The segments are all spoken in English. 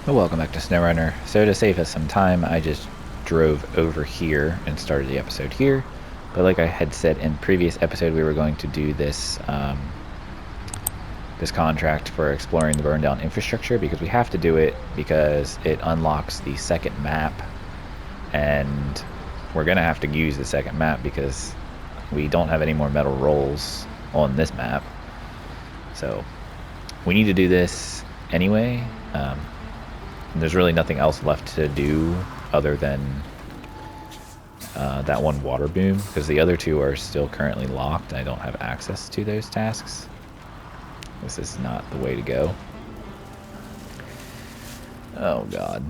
Well, welcome back to SnowRunner. So to save us some time, I just drove over here and started the episode here. But like I had said in previous episode, we were going to do this this contract for exploring the burned down infrastructure because we have to do it because it unlocks the second map, and we're gonna have to use the second map because we don't have any more metal rolls on this map. So we need to do this anyway. There's really nothing else left to do other than that one water boom, because the other two are still currently locked. I don't have access to those tasks. This is not the way to go. Oh god.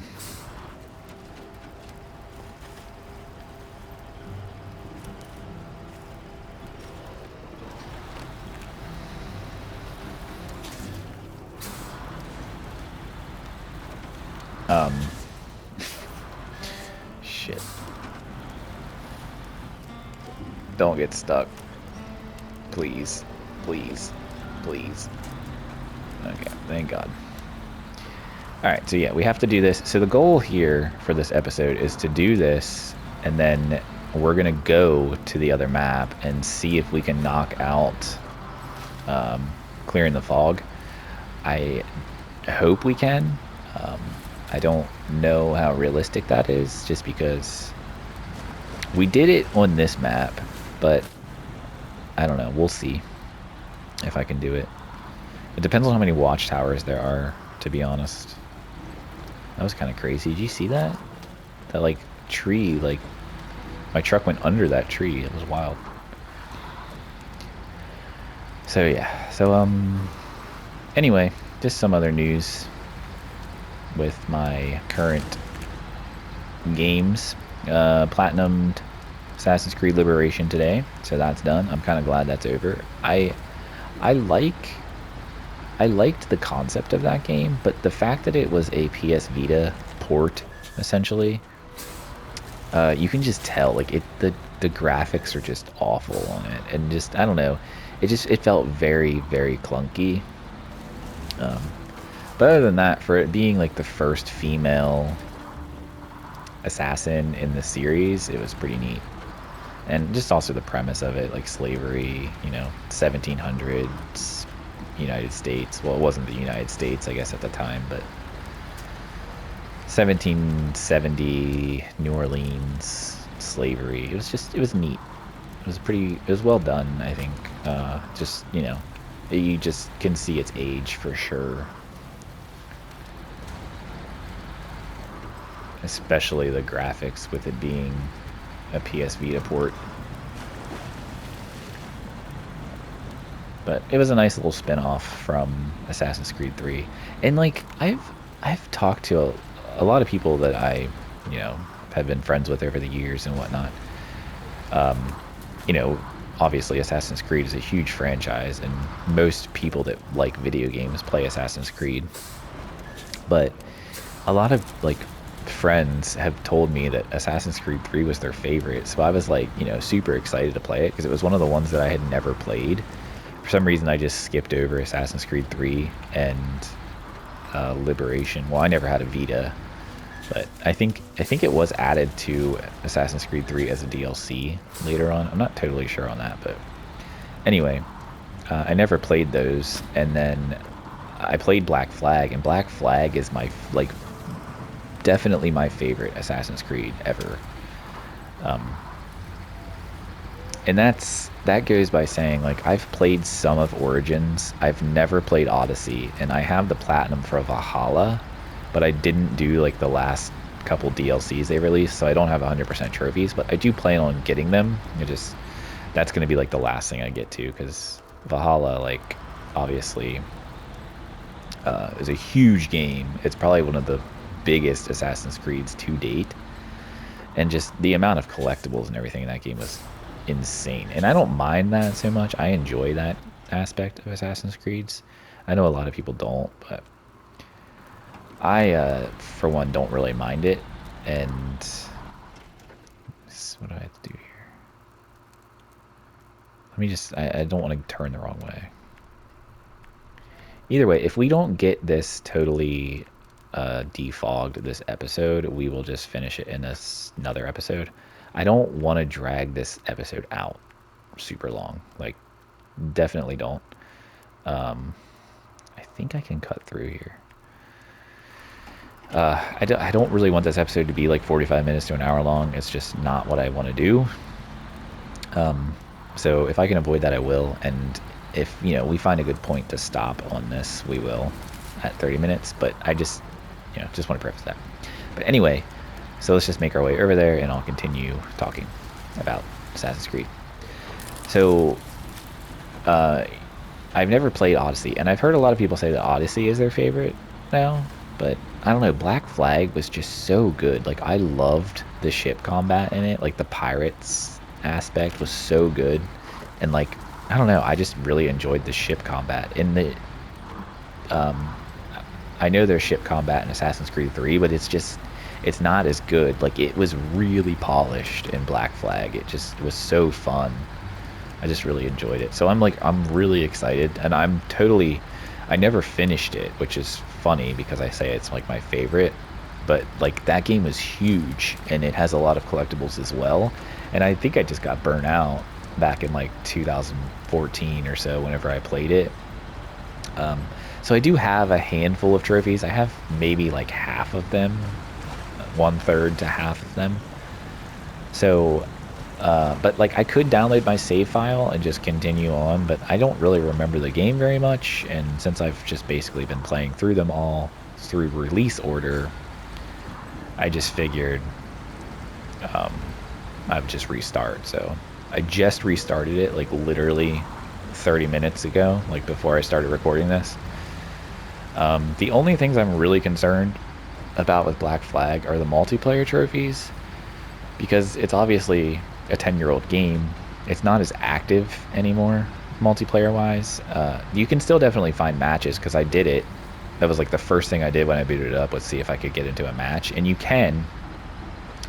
Shit. Don't get stuck. Please. Please. Please. Okay, thank god. Alright, so yeah, we have to do this. So the goal here for this episode is to do this, and then we're going to go to the other map and see if we can knock out clearing the fog. I hope we can. I don't know how realistic that is, just because we did it on this map, but I don't know. We'll see if I can do it. It depends on how many watchtowers there are, to be honest. That was kind of crazy. Did you see that? That, like, tree, like, my truck went under that tree. It was wild. So, yeah. So, anyway, just some other news with my current games. Platinumed Assassin's Creed Liberation today, so that's done. I'm kind of glad that's over. I liked the concept of that game, but the fact that it was a PS Vita port, essentially, you can just tell, like, the graphics are just awful on it, and just, I don't know, it felt very, very clunky. But other than that, for it being like the first female assassin in the series, it was pretty neat. And just also the premise of it, like slavery, you know, 1700s United States. Well, it wasn't the United States, I guess, at the time, but 1770 New Orleans slavery. It was neat. It was well done, I think. Just, you know, you just can see its age for sure. Especially the graphics with it being a PS Vita port. But it was a nice little spin-off from Assassin's Creed 3. And like I've talked to a lot of people that I, you know, have been friends with over the years and whatnot. You know, obviously Assassin's Creed is a huge franchise, and most people that like video games play Assassin's Creed. But a lot of like friends have told me that Assassin's Creed 3 was their favorite, so I was like, you know, super excited to play it because it was one of the ones that I had never played. For some reason I just skipped over Assassin's Creed 3 and Liberation. Well, I never had a Vita, but I think it was added to Assassin's Creed 3 as a DLC later on. I'm not totally sure on that, but anyway, I never played those. And then I played Black Flag, and Black Flag is my, like, definitely my favorite Assassin's Creed ever. And that goes by saying, like, I've played some of Origins, I've never played Odyssey, and I have the platinum for Valhalla, but I didn't do like the last couple DLCs they released, so I don't have 100% trophies, but I do plan on getting them. That's going to be like the last thing I get to, because Valhalla, like, obviously is a huge game. It's probably one of the biggest Assassin's Creeds to date, and just the amount of collectibles and everything in that game was insane. And I don't mind that so much. I enjoy that aspect of Assassin's Creeds. I know a lot of people don't, but I for one don't really mind it. And what do I have to do here? Let me just, I don't want to turn the wrong way. Either way, if we don't get this totally defogged this episode, we will just finish it in another episode. I don't want to drag this episode out super long. Like, definitely don't. I think I can cut through here. I don't really want this episode to be like 45 minutes to an hour long. It's just not what I want to do. So if I can avoid that, I will. And if, you know, we find a good point to stop on this, we will at 30 minutes. But I just, you know, just want to preface that. But anyway, so let's just make our way over there and I'll continue talking about Assassin's Creed. So, I've never played Odyssey, and I've heard a lot of people say that Odyssey is their favorite now, but I don't know, Black Flag was just so good. Like, I loved the ship combat in it. Like, the pirates aspect was so good. And, like, I don't know, I just really enjoyed the ship combat. In the, I know there's ship combat in Assassin's Creed 3, but it's not as good. Like, it was really polished in Black Flag. It was so fun. I just really enjoyed it. So I'm really excited, and I never finished it, which is funny because I say it's like my favorite, but like that game was huge and it has a lot of collectibles as well. And I think I just got burnt out back in like 2014 or so whenever I played it. So I do have a handful of trophies. I have maybe like half of them, 1/3 to half of them. So but like I could download my save file and just continue on, but I don't really remember the game very much, and since I've just basically been playing through them all through release order, I just figured I would just restart. So I just restarted it like literally 30 minutes ago, like before I started recording this. The only things I'm really concerned about with Black Flag are the multiplayer trophies, because it's obviously a 10-year-old game. It's not as active anymore multiplayer wise. You can still definitely find matches, because I did it. That was like the first thing I did when I booted it up, was see if I could get into a match, and you can,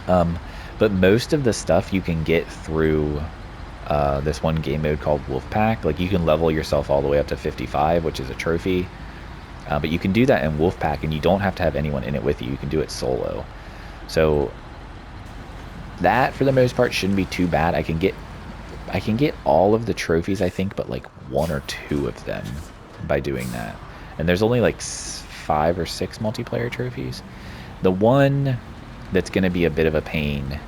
but most of the stuff you can get through this one game mode called Wolfpack. Like, you can level yourself all the way up to 55, which is a trophy, but you can do that in Wolfpack and you don't have to have anyone in it with you. You can do it solo. So that, for the most part, shouldn't be too bad. I can get all of the trophies, I think, but like 1 or 2 of them by doing that. And there's only like 5 or 6 multiplayer trophies. The one that's going to be a bit of a pain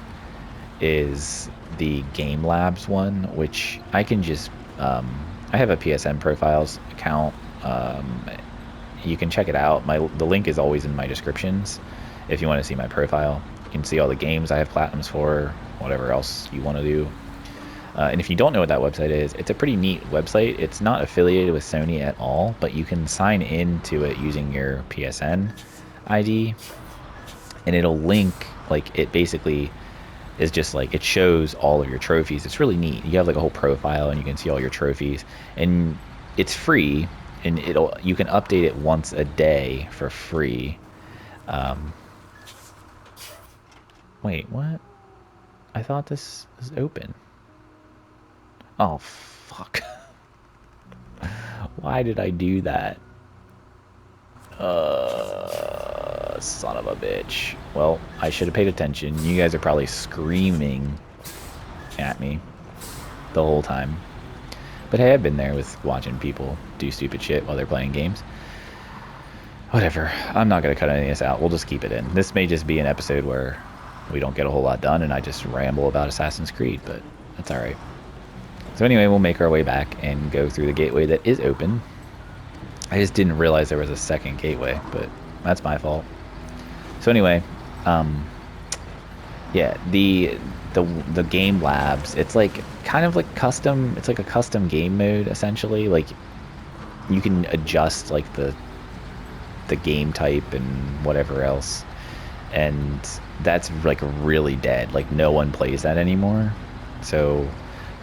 is the Game Labs one, which I can just I have a PSN Profiles account. You can check it out. The link is always in my descriptions if you want to see my profile. You can see all the games I have platinums for, whatever else you want to do. And if you don't know what that website is, it's a pretty neat website. It's not affiliated with Sony at all, but you can sign into it using your PSN ID, and it'll link, like, it basically is just like, it shows all of your trophies. It's really neat. You have like a whole profile and you can see all your trophies, and it's free, and you can update it once a day for free. Wait, what? I thought this was open. Oh, fuck. Why did I do that? Son of a bitch. Well, I should have paid attention. You guys are probably screaming at me the whole time. But hey, I've been there with watching people do stupid shit while they're playing games. Whatever. I'm not going to cut any of this out. We'll just keep it in. This may just be an episode where we don't get a whole lot done and I just ramble about Assassin's Creed, but that's alright. So anyway, we'll make our way back and go through the gateway that is open. I just didn't realize there was a second gateway, but that's my fault. So anyway, yeah, the game labs, it's like kind of like custom. It's like a custom game mode essentially. Like, you can adjust like the game type and whatever else, and that's like really dead. Like, no one plays that anymore. So,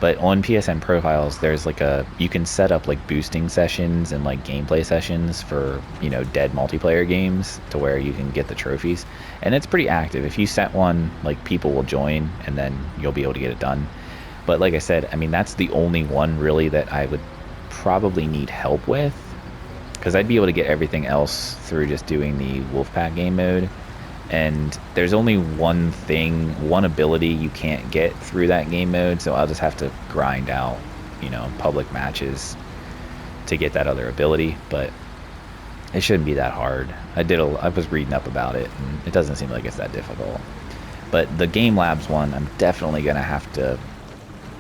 but on PSN Profiles, there's like you can set up like boosting sessions and like gameplay sessions for, you know, dead multiplayer games, to where you can get the trophies, and it's pretty active. If you set one, like, people will join and then you'll be able to get it done. But like I said, I mean, that's the only one really that I would probably need help with, because I'd be able to get everything else through just doing the Wolfpack game mode. And there's only one thing, one ability you can't get through that game mode, so I'll just have to grind out, you know, public matches to get that other ability. But it shouldn't be that hard. I was reading up about it, and it doesn't seem like it's that difficult. But the Game Labs one, I'm definitely gonna have to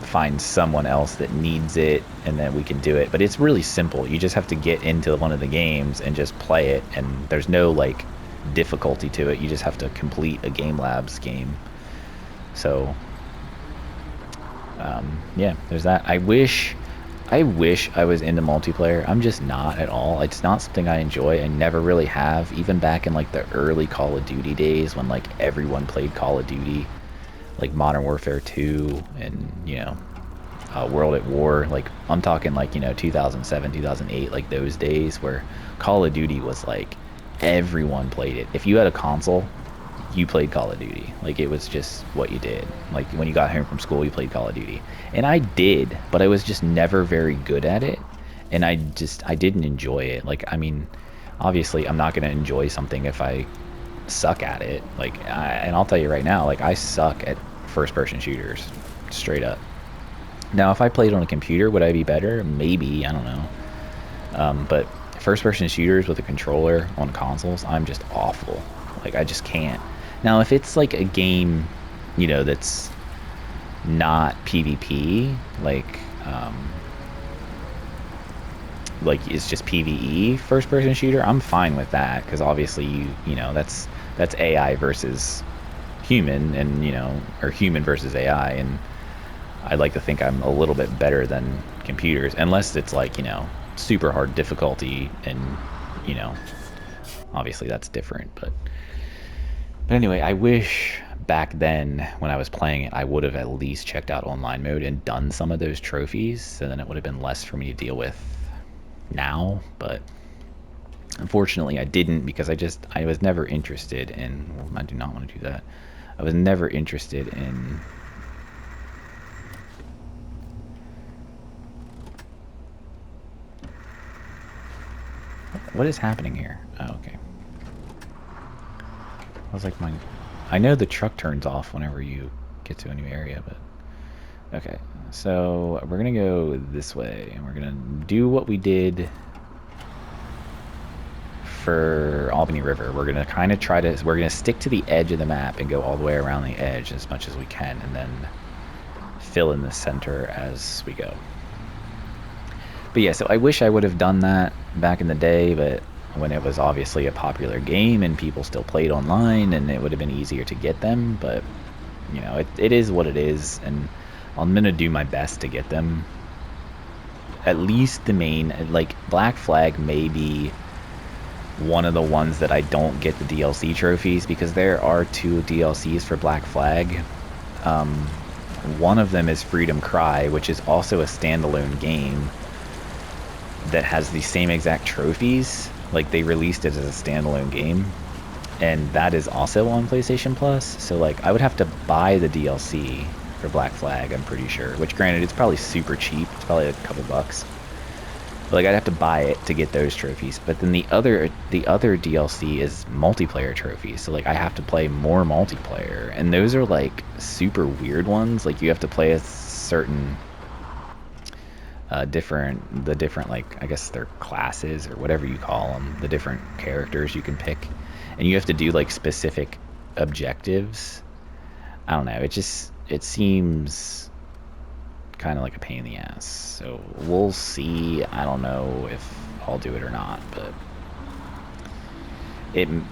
find someone else that needs it, and then we can do it. But it's really simple. You just have to get into one of the games and just play it, and there's no like difficulty to it. You just have to complete a Game Labs game. So yeah, there's that. I wish I was into multiplayer. I'm just not at all. It's not something I enjoy. I never really have, even back in like the early Call of Duty days when like everyone played Call of Duty, like Modern Warfare 2 and, you know, World at War. Like I'm talking like, you know, 2007, 2008, like those days where Call of Duty was like everyone played it. If you had a console, you played Call of Duty. Like it was just what you did. Like when you got home from school, you played Call of Duty. And I did, but I was just never very good at it. And I didn't enjoy it. Like, I mean, obviously I'm not going to enjoy something if I suck at it. Like, and I'll tell you right now, like I suck at first person shooters, straight up. Now, if I played on a computer, would I be better? Maybe, I don't know. But first person shooters with a controller on consoles, I'm just awful. Like I just can't. Now if it's like a game, you know, that's not PvP, like it's just PvE first person shooter, I'm fine with that, because obviously you know that's AI versus human, and you know, or human versus AI, and I like to think I'm a little bit better than computers, unless it's like, you know, super hard difficulty, and you know, obviously that's different. But anyway, I wish back then when I was playing it, I would have at least checked out online mode and done some of those trophies, so then it would have been less for me to deal with now. But unfortunately I didn't, because I was never interested in, well, I do not want to do that. I was never interested in what is happening here? Oh, okay. I was like, I know the truck turns off whenever you get to a new area, but okay. So we're gonna go this way, and we're gonna do what we did for Albany River. We're gonna kind of we're gonna stick to the edge of the map and go all the way around the edge as much as we can, and then fill in the center as we go. But yeah, so I wish I would have done that back in the day, but when it was obviously a popular game and people still played online, and it would have been easier to get them. But you know, it is what it is, and I'm gonna do my best to get them. At least the main, like Black Flag may be one of the ones that I don't get the DLC trophies, because there are 2 DLCs for Black Flag. One of them is Freedom Cry, which is also a standalone game that has the same exact trophies. Like they released it as a standalone game, and that is also on PlayStation Plus. So like I would have to buy the DLC for Black Flag, I'm pretty sure, which granted it's probably super cheap, it's probably a couple bucks, but like I'd have to buy it to get those trophies. But then the other DLC is multiplayer trophies, so like I have to play more multiplayer, and those are like super weird ones. Like you have to play a certain different, like I guess they're classes or whatever you call them, the different characters you can pick, and you have to do like specific objectives. I don't know, it seems kind of like a pain in the ass, so we'll see. I don't know if I'll do it or not, but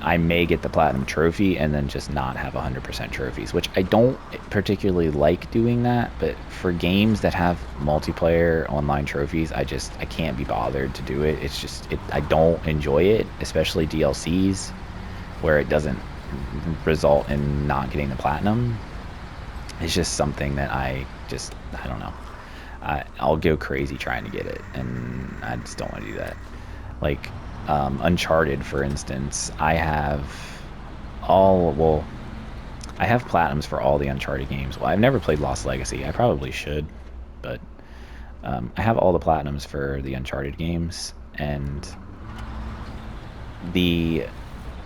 I may get the platinum trophy and then just not have 100% trophies, which I don't particularly like doing that. But for games that have multiplayer online trophies, I can't be bothered to do it. It's just I don't enjoy it, especially DLCs where it doesn't result in not getting the platinum. It's just something that I don't know. I'll go crazy trying to get it, and I just don't want to do that. Like Uncharted, for instance, I have platinums for all the Uncharted games. Well, I've never played Lost Legacy. I probably should, but I have all the platinums for the Uncharted games, and the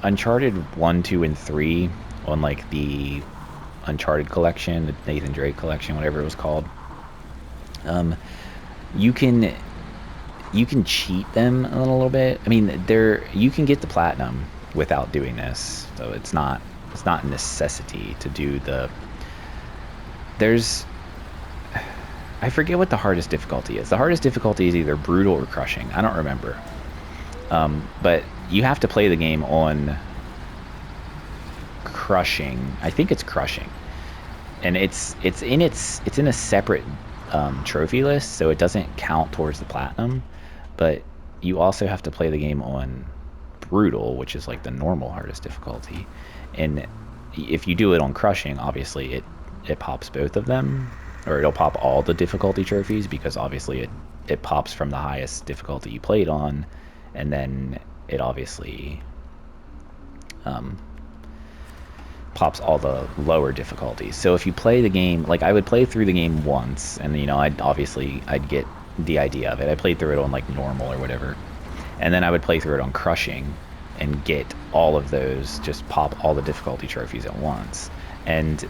Uncharted 1, 2, and 3 on like the Uncharted collection, the Nathan Drake collection, whatever it was called. Um, you can cheat them a little bit. I mean, you can get the platinum without doing this, so it's not a necessity to do the. There's I forget what the hardest difficulty is. The hardest difficulty is either brutal or crushing. I don't remember. But you have to play the game on crushing. I think it's crushing, and it's in a separate trophy list, so it doesn't count towards the platinum. But you also have to play the game on brutal, which is like the normal hardest difficulty. And if you do it on crushing, obviously it pops both of them, or it'll pop all the difficulty trophies, because obviously it pops from the highest difficulty you played on, and then it obviously pops all the lower difficulties. So if you play the game, like I would play through the game once, and I'd get the idea of it. I played through it on like normal or whatever, and then I would play through it on crushing and get all of those, just pop all the difficulty trophies at once. And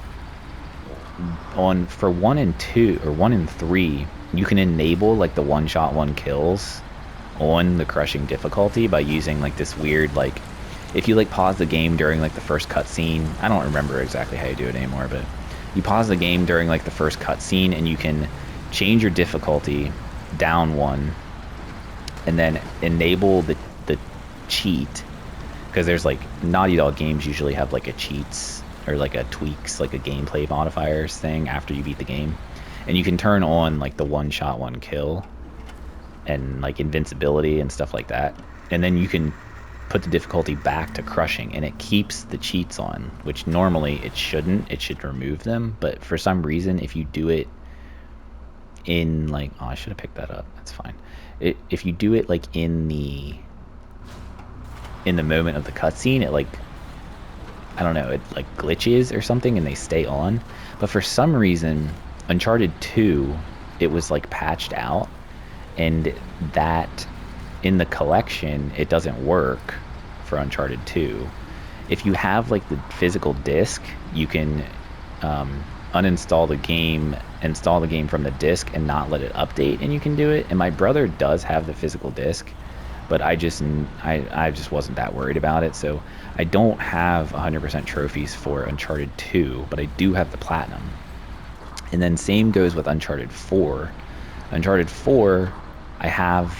for 1 and 2 or 1 and 3, you can enable like the one shot one kills on the crushing difficulty by using like this weird, like if you like pause the game during like the first cutscene. I don't remember exactly how you do it anymore, but you pause the game during like the first cutscene and you can change your difficulty down one, and then enable the cheat, because there's like Naughty Dog games usually have like a cheats or like a tweaks, like a gameplay modifiers thing after you beat the game, and you can turn on like the one shot one kill and like invincibility and stuff like that, and then you can put the difficulty back to crushing, and it keeps the cheats on, which normally it shouldn't. It should remove them, but for some reason if you do it in like, oh, I should have picked that up, that's fine. If you do it like in the moment of the cutscene, it like, I don't know, it like glitches or something and they stay on. But for some reason, Uncharted 2, it was like patched out, and that in the collection, it doesn't work for Uncharted 2. If you have like the physical disc, you can uninstall the game, install the game from the disc and not let it update, and you can do it. And my brother does have the physical disc, but I just wasn't that worried about it. So I don't have 100% trophies for Uncharted 2, but I do have the platinum. And then same goes with Uncharted 4. Uncharted 4, I have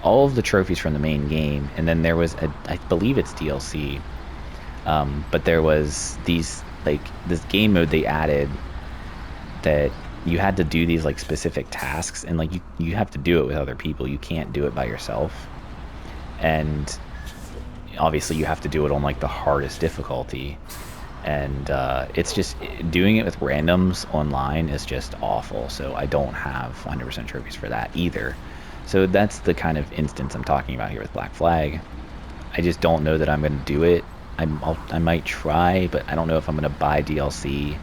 all of the trophies from the main game, and then there was I believe it's DLC, but there was this game mode they added that you had to do these like specific tasks, and like you have to do it with other people. You can't do it by yourself, and obviously you have to do it on like the hardest difficulty, and it's just doing it with randoms online is just awful. So I don't have 100% trophies for that either. So that's the kind of instance I'm talking about here with Black Flag. I just don't know that I'm going to do it. I might try, but I don't know if I'm going to buy DLC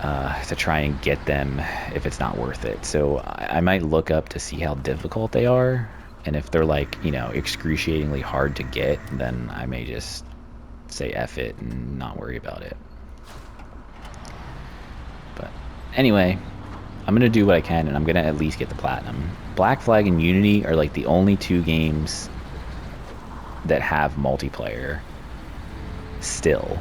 to try and get them if it's not worth it. So I might look up to see how difficult they are, and if they're like, excruciatingly hard to get, then I may just say F it and not worry about it. But anyway, I'm going to do what I can, and I'm going to at least get the platinum. Black Flag and Unity are like the only two games that have multiplayer still.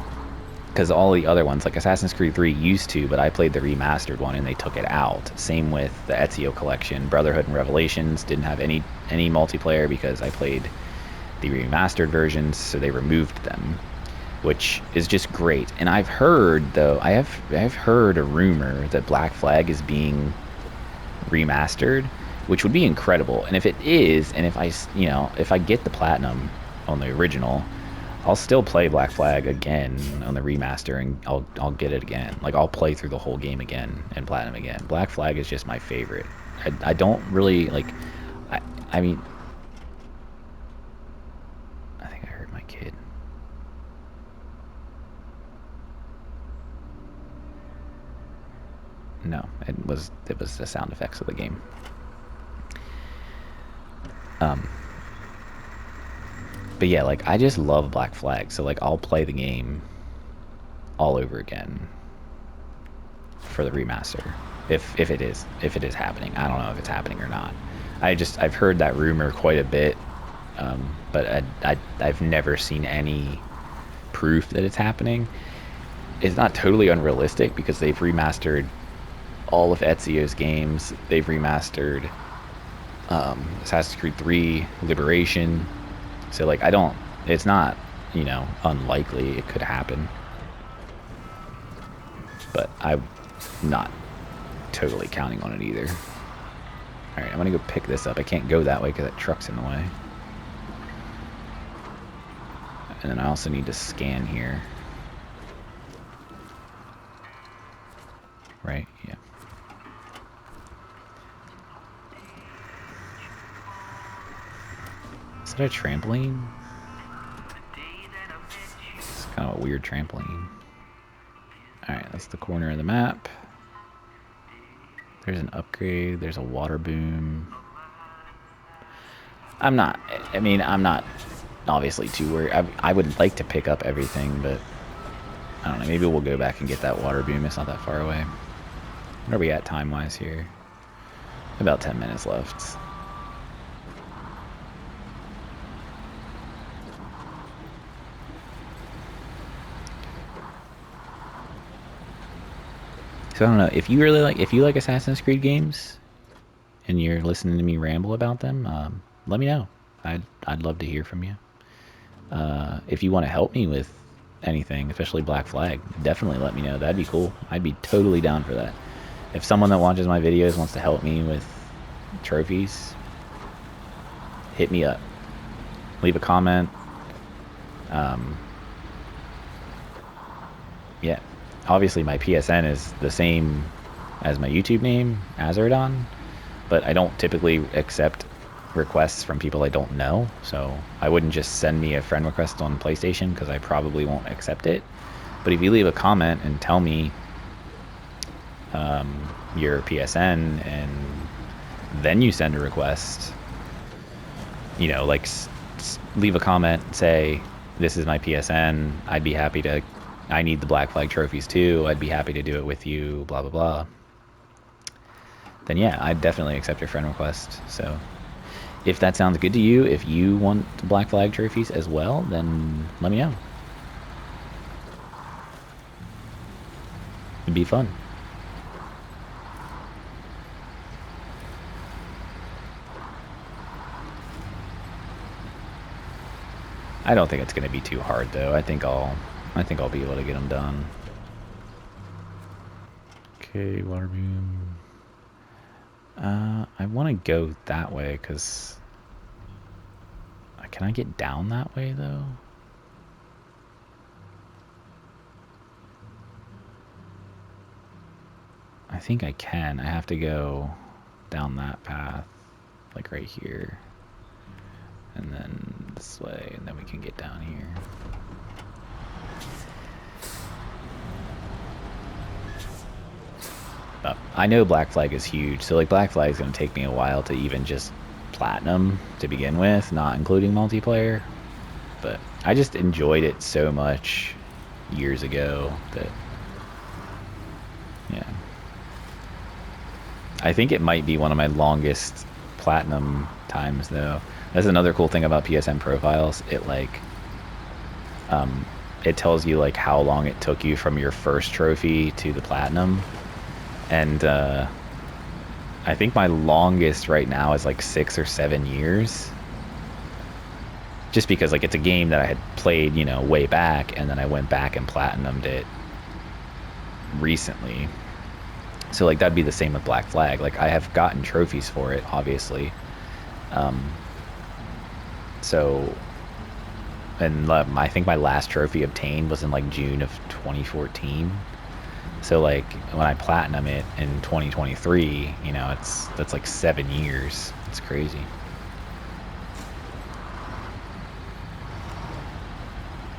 Because all the other ones, like Assassin's Creed 3 used to, but I played the remastered one and they took it out. Same with the Ezio collection. Brotherhood and Revelations didn't have any multiplayer because I played the remastered versions, so they removed them, which is just great. And I've heard, though, I've heard a rumor that Black Flag is being remastered, which would be incredible. And if it is, and if I get the platinum on the original, I'll still play Black Flag again on the remaster, and I'll get it again. Like, I'll play through the whole game again and platinum again. Black Flag is just my favorite. I don't really like. I mean, I think I heard my kid. No, it was the sound effects of the game. But yeah, like I just love Black Flag, so like I'll play the game all over again for the remaster if it is happening. I don't know if it's happening or not. I've heard that rumor quite a bit, but I've never seen any proof that it's happening. It's not totally unrealistic because they've remastered all of Ezio's games. They've remastered Assassin's Creed 3, Liberation. So like it's not, unlikely it could happen. But I'm not totally counting on it either. Alright, I'm gonna go pick this up. I can't go that way because that truck's in the way. And then I also need to scan here. Right, yeah. Is that a trampoline? It's kind of a weird trampoline. Alright, that's the corner of the map. There's an upgrade. There's a water boom. I'm not obviously too worried. I would like to pick up everything, but I don't know. Maybe we'll go back and get that water boom. It's not that far away. What are we at time-wise here? About 10 minutes left. So I don't know, if you like Assassin's Creed games and you're listening to me ramble about them, let me know. I'd love to hear from you. If you want to help me with anything, especially Black Flag, definitely let me know. That'd be cool. I'd be totally down for that. If someone that watches my videos wants to help me with trophies, hit me up. Leave a comment. Yeah. Obviously my PSN is the same as my YouTube name, Azardon, but I don't typically accept requests from people I don't know, so I wouldn't just send me a friend request on PlayStation because I probably won't accept it. But if you leave a comment and tell me your PSN and then you send a request, like leave a comment, say, this is my PSN, I'd be happy to, I need the Black Flag trophies too, I'd be happy to do it with you, blah, blah, blah. Then yeah, I'd definitely accept your friend request. So if that sounds good to you, if you want Black Flag trophies as well, then let me know. It'd be fun. I don't think it's going to be too hard though. I think I'll be able to get them done. Okay, water boom. I want to go that way because can I get down that way though? I think I can. I have to go down that path, like right here, and then this way, and then we can get down here. I know Black Flag is huge, so like Black Flag is going to take me a while to even just platinum to begin with, not including multiplayer. But I just enjoyed it so much years ago that, yeah. I think it might be one of my longest platinum times though. That's another cool thing about PSN profiles. It tells you like how long it took you from your first trophy to the platinum. And I think my longest right now is like 6 or 7 years. Just because like it's a game that I had played, way back, and then I went back and platinumed it recently. So like that'd be the same with Black Flag. Like I have gotten trophies for it, obviously. And I think my last trophy obtained was in like June of 2014. So like when I platinum it in 2023, that's like 7 years. It's crazy.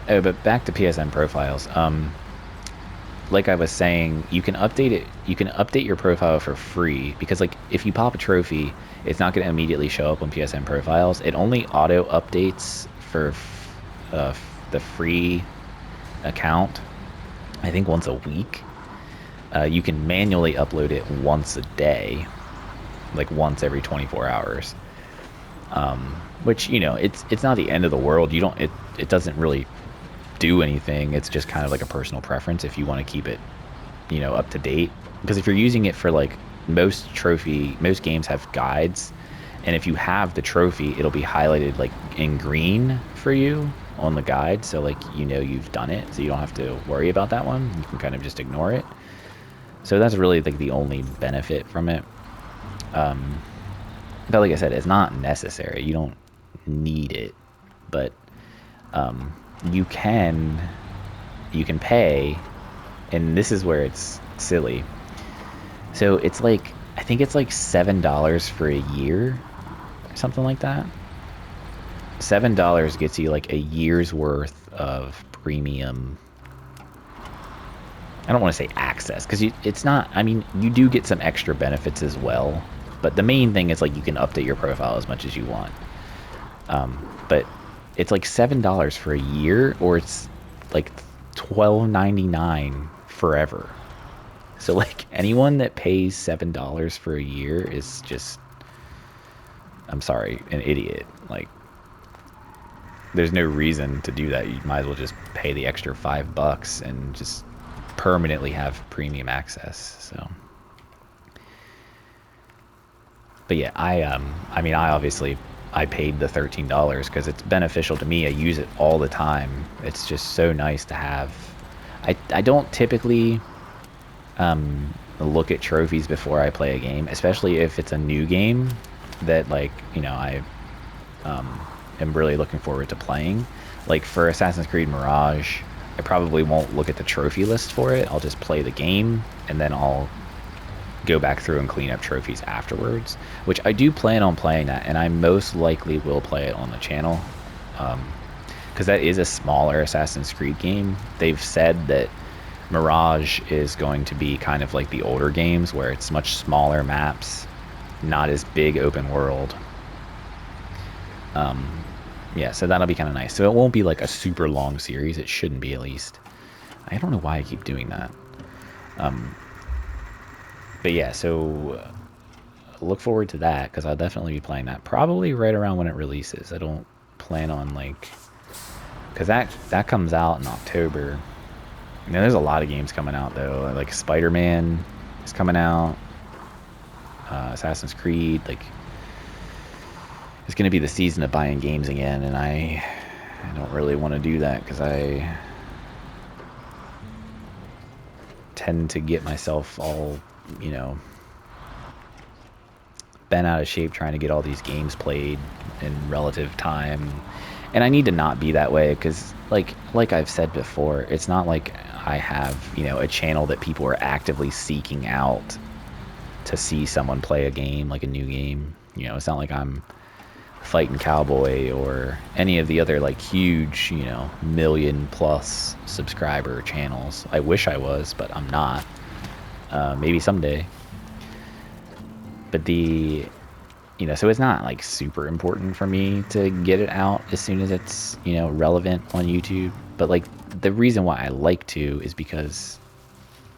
Oh, but back to PSN profiles. Like I was saying, you can update it. You can update your profile for free because like if you pop a trophy, it's not going to immediately show up on PSN profiles. It only auto updates for the free account, I think once a week. You can manually upload it once a day, like once every 24 hours. Which, you know, it's not the end of the world. You don't, it doesn't really do anything. It's just kind of like a personal preference if you want to keep it, you know, up to date. Because if you're using it for like most games have guides, and if you have the trophy, it'll be highlighted like in green for you on the guide, so like, you know, you've done it, so you don't have to worry about that one. You can kind of just ignore it. So that's really like the only benefit from it. But like I said, it's not necessary. You don't need it, but you can pay, and this is where it's silly. So it's like, I think it's like $7 for a year or something like that. $7 gets you like a year's worth of premium. I don't want to say access, because it's not, I mean, you do get some extra benefits as well, but the main thing is like you can update your profile as much as you want. But it's like $7 for a year, or it's like $12.99 forever. So like anyone that pays $7 for a year is just, I'm sorry, an idiot. Like, there's no reason to do that. You might as well just pay the extra $5 and just permanently have premium access. So, but yeah, I mean, I paid the $13 because it's beneficial to me. I use it all the time. It's just so nice to have. I don't typically look at trophies before I play a game, especially if it's a new game that, like, you know, I am really looking forward to playing. Like for Assassin's Creed Mirage, I probably won't look at the trophy list for it. I'll just play the game, and then I'll go back through and clean up trophies afterwards, which I do plan on playing that, and I most likely will play it on the channel, because that is a smaller Assassin's Creed game. They've said that Mirage is going to be kind of like the older games, where it's much smaller maps, not as big open world. Yeah, so that'll be kind of nice. So it won't be like a super long series. It shouldn't be, at least. I don't know why I keep doing that. But yeah, so look forward to that, because I'll definitely be playing that probably right around when it releases. I don't plan on, like, because that comes out in October. You know, there's a lot of games coming out though. Like Spider-Man is coming out, Assassin's Creed. Like, it's gonna be the season of buying games again, and I don't really want to do that, because I tend to get myself all, you know, bent out of shape trying to get all these games played in relative time. And I need to not be that way, because like I've said before, it's not like I have, you know, a channel that people are actively seeking out to see someone play a game, like a new game. You know, it's not like I'm Fighting Cowboy or any of the other like huge, you know, 1 million+ subscriber channels. I wish I was, but I'm not. Maybe someday. But you know, so it's not like super important for me to get it out as soon as it's, you know, relevant on YouTube. But like, the reason why I like to is because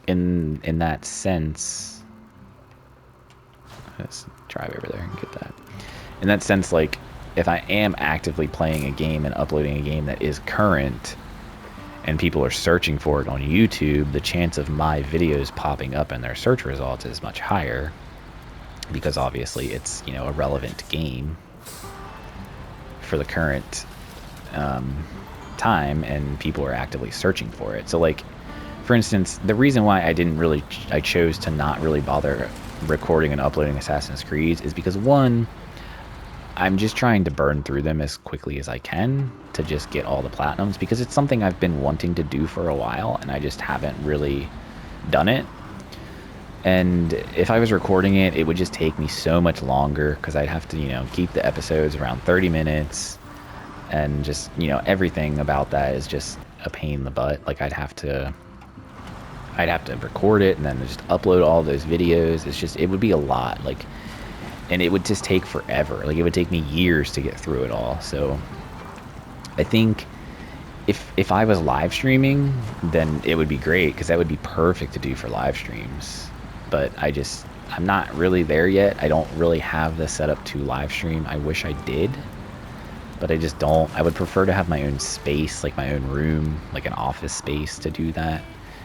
in that sense, let's drive over there and get that. In that sense, like, if I am actively playing a game and uploading a game that is current and people are searching for it on YouTube, the chance of my videos popping up in their search results is much higher, because obviously it's, you know, a relevant game for the current time, and people are actively searching for it. So like, for instance, the reason why I chose to not really bother recording and uploading Assassin's Creed is because, one, I'm just trying to burn through them as quickly as I can to just get all the platinums, because it's something I've been wanting to do for a while and I just haven't really done it. And if I was recording it, it would just take me so much longer, because I'd have to, you know, keep the episodes around 30 minutes, and just, you know, everything about that is just a pain in the butt. Like, I'd have to record it and then just upload all those videos. It would be a lot. Like, and it would just take forever. Like, it would take me years to get through it all. So I think if I was live streaming, then it would be great because that would be perfect to do for live streams. But I'm not really there yet. I don't really have the setup to live stream. I wish I did, but I just don't. I would prefer to have my own space, like my own room, like an office space to do that.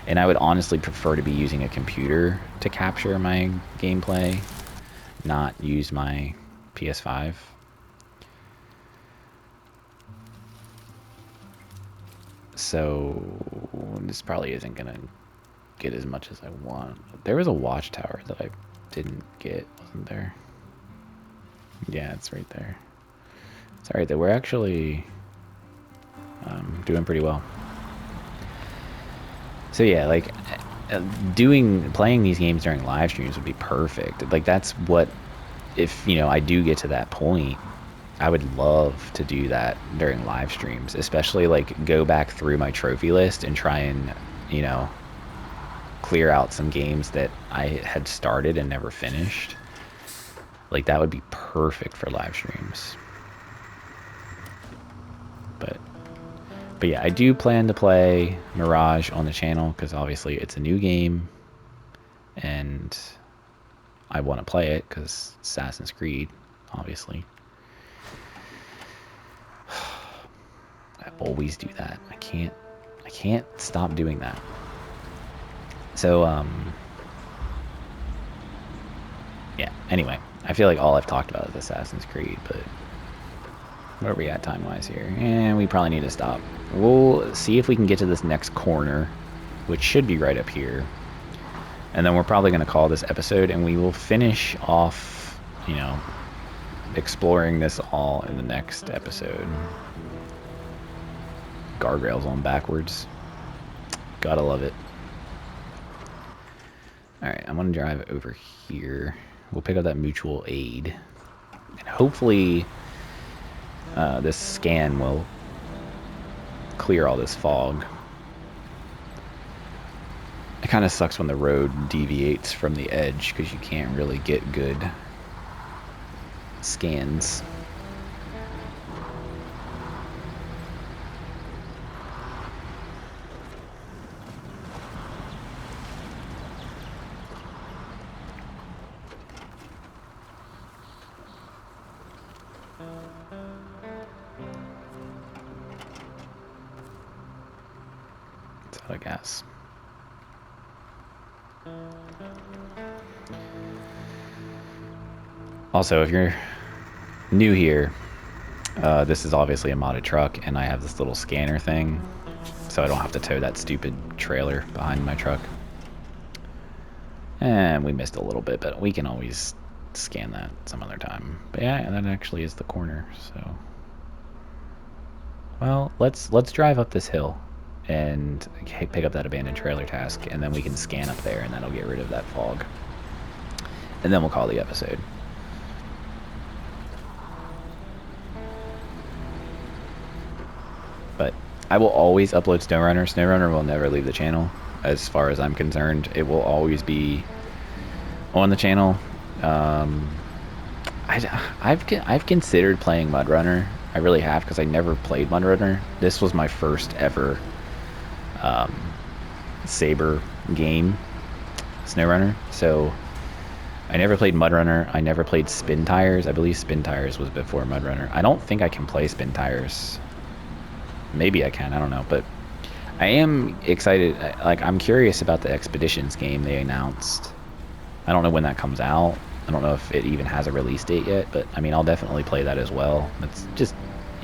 And I would honestly prefer to be using a computer to capture my gameplay, not use my PS5. So this probably isn't gonna get as much as I want. There was a watchtower that I didn't get, wasn't there? Yeah, it's right there. It's alright though, we're actually doing pretty well. So yeah, like playing these games during live streams would be perfect. Like that's what, if you know, I do get to that point, I would love to do that during live streams, especially like go back through my trophy list and try and, you know, clear out some games that I had started and never finished. Like that would be perfect for live streams. But yeah, I do plan to play Mirage on the channel because obviously it's a new game and I want to play it because Assassin's Creed, obviously. I always do that. I can't stop doing that. So yeah, anyway, I feel like all I've talked about is Assassin's Creed, but where are we at time-wise here? And we probably need to stop. We'll see if we can get to this next corner, which should be right up here. And then we're probably going to call this episode, and we will finish off, you know, exploring this all in the next episode. Guardrails on backwards. Gotta love it. Alright, I'm going to drive over here. We'll pick up that mutual aid. And hopefully this scan will clear all this fog. It kind of sucks when the road deviates from the edge because you can't really get good scans. It's out of gas. Also, if you're new here, this is obviously a modded truck, and I have this little scanner thing, so I don't have to tow that stupid trailer behind my truck. And we missed a little bit, but we can always scan that some other time. But yeah, that actually is the corner, so... Well, let's drive up this hill and pick up that abandoned trailer task, and then we can scan up there, and that'll get rid of that fog. And then we'll call the episode. But I will always upload SnowRunner. SnowRunner will never leave the channel, as far as I'm concerned. It will always be on the channel. I've considered playing MudRunner. I really have, because I never played MudRunner. This was my first ever Saber game, SnowRunner. So I never played MudRunner. I never played Spin Tires. I believe Spin Tires was before MudRunner. I don't think I can play Spin Tires. Maybe I can, I don't know, but I am excited. Like, I'm curious about the Expeditions game they announced. I don't know when that comes out. I don't know if it even has a release date yet, but I mean, I'll definitely play that as well. It's just,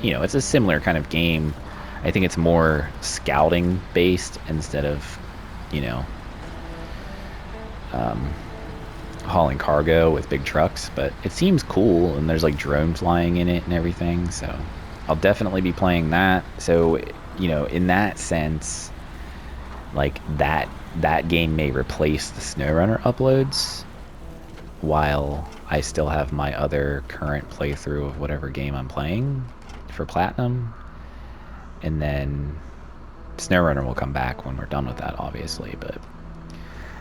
you know, it's a similar kind of game. I think it's more scouting based instead of, you know, hauling cargo with big trucks, but it seems cool, and there's like drones flying in it and everything, so I'll definitely be playing that. So, you know, in that sense, like that game may replace the SnowRunner uploads while I still have my other current playthrough of whatever game I'm playing for Platinum. And then SnowRunner will come back when we're done with that, obviously, but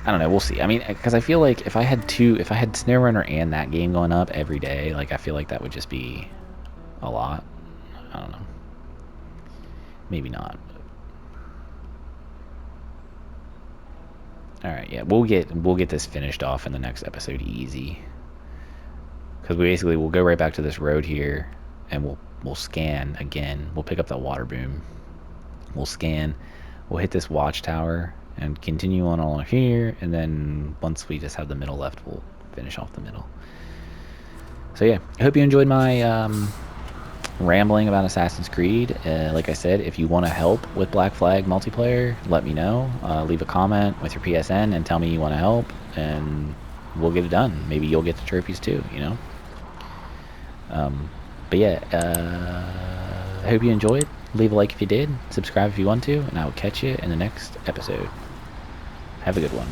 I don't know, we'll see. I mean, because I feel like if I had SnowRunner and that game going up every day, like I feel like that would just be a lot. I don't know. maybe not. All right, yeah, we'll get this finished off in the next episode easy. Because we'll go right back to this road here, and we'll scan again. We'll pick up that water boom. We'll scan. We'll hit this watchtower and continue on along here, and then once we just have the middle left, we'll finish off the middle. So yeah, I hope you enjoyed my rambling about Assassin's Creed. Like I said, if you want to help with Black Flag multiplayer, let me know. Leave a comment with your PSN and tell me you want to help, and we'll get it done. Maybe you'll get the trophies too, you know? But yeah, I hope you enjoyed. Leave a like if you did. Subscribe if you want to, and I will catch you in the next episode. Have a good one.